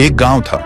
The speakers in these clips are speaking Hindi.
एक गांव था,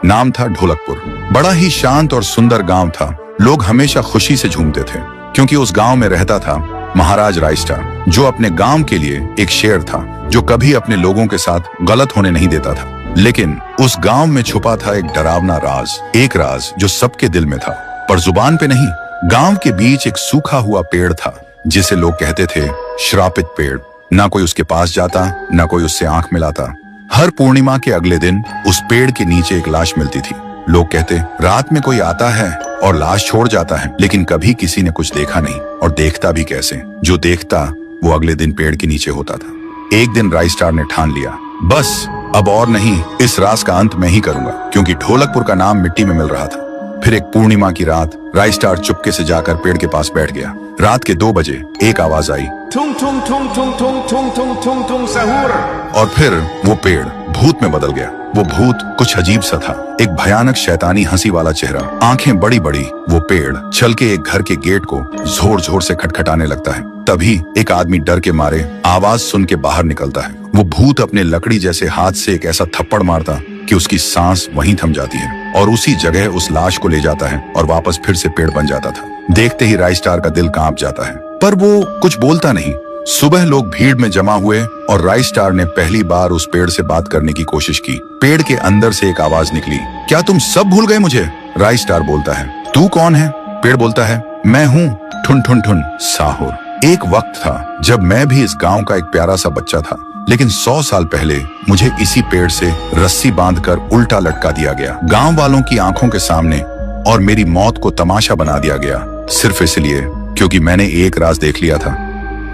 नाम था ढोलकपुर। बड़ा ही शांत और सुंदर गांव था। लोग हमेशा खुशी से झूमते थे क्योंकि उस गांव में रहता था महाराज रायस्टार, जो अपने गांव के लिए एक शेर था जो कभी अपने लोगों के साथ गलत होने नहीं देता था। लेकिन उस गांव में छुपा था एक डरावना राज, एक राज जो सबके दिल में था पर जुबान पे नहीं। गांव के बीच एक सूखा हुआ पेड़ था जिसे लोग कहते थे श्रापित पेड़। ना कोई उसके पास जाता, ना कोई उससे आंख मिलाता। हर पूर्णिमा के अगले दिन उस पेड़ के नीचे एक लाश मिलती थी। लोग कहते रात में कोई आता है और लाश छोड़ जाता है, लेकिन कभी किसी ने कुछ देखा नहीं और देखता भी कैसे। जो देखता वो अगले दिन पेड़ के नीचे होता था। एक दिन रायस्टार ने ठान लिया, बस अब और नहीं, इस राज का अंत मैं ही करूंगा, क्योंकि ढोलकपुर का नाम मिट्टी में मिल रहा था। फिर एक पूर्णिमा की रात रायस्टार चुपके से जाकर पेड़ के पास बैठ गया। रात के 2 बजे एक आवाज आई, tung tung tung tung tung tung tung tung tung सहूर। और फिर वो पेड़ भूत में बदल गया। वो भूत कुछ अजीब सा था, एक भयानक शैतानी हंसी वाला चेहरा, आंखें बड़ी बड़ी। वो पेड़ चल के एक घर के गेट को जोर जोर से खटखटाने लगता है। तभी एक आदमी डर के मारे आवाज सुन के बाहर निकलता है। वो भूत अपने लकड़ी जैसे हाथ से एक ऐसा थप्पड़ मारता कि उसकी सांस वहीं थम जाती है और उसी जगह उस लाश को ले जाता है और वापस फिर से पेड़ बन जाता था। देखते ही रायस्टार का दिल कांप जाता है, पर वो कुछ बोलता नहीं। सुबह लोग भीड़ में जमा हुए और रायस्टार ने पहली बार उस पेड़ से बात करने की कोशिश की। पेड़ के अंदर से एक आवाज निकली, क्या तुम सब भूल गए मुझे? रायस्टार बोलता है, तू कौन है? पेड़ बोलता है, मैं हूँ ठुन ठुन ठुन साहुर। एक वक्त था जब मैं भी इस गांव का एक प्यारा सा बच्चा था, लेकिन 100 साल पहले मुझे इसी पेड़ से रस्सी बांधकर उल्टा लटका दिया गया, गांव वालों की आंखों के सामने, और मेरी मौत को तमाशा बना दिया गया, सिर्फ इसलिए क्योंकि मैंने एक राज देख लिया था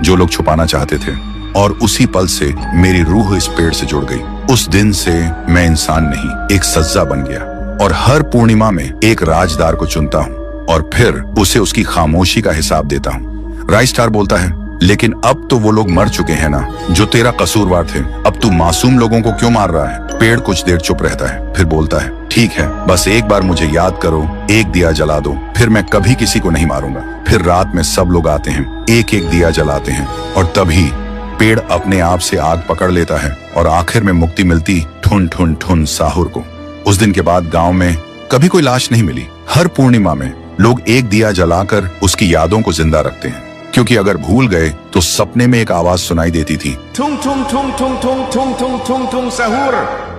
जो लोग छुपाना चाहते थे। और उसी पल से मेरी रूह इस पेड़ से जुड़ गई। उस दिन से मैं इंसान नहीं, एक सज्जा बन गया और हर पूर्णिमा में एक राजदार को चुनता हूँ और फिर उसे उसकी खामोशी का हिसाब देता हूँ। रायस्टार बोलता है, लेकिन अब तो वो लोग मर चुके हैं ना जो तेरा कसूरवार थे, अब तू मासूम लोगों को क्यों मार रहा है? पेड़ कुछ देर चुप रहता है, फिर बोलता है, ठीक है, बस एक बार मुझे याद करो, एक दिया जला दो, फिर मैं कभी किसी को नहीं मारूंगा। फिर रात में सब लोग आते हैं, एक एक दिया जलाते हैं और तभी पेड़ अपने आप से आग पकड़ लेता है और आखिर में मुक्ति मिलती ठुन ठुन ठुन साहुर को। उस दिन के बाद गांव में कभी कोई लाश नहीं मिली। हर पूर्णिमा में लोग एक दिया जलाकर उसकी यादों को जिंदा रखते हैं, क्योंकि अगर भूल गए तो सपने में एक आवाज सुनाई देती थी, tung tung tung tung tung tung tung tung tung सहूर।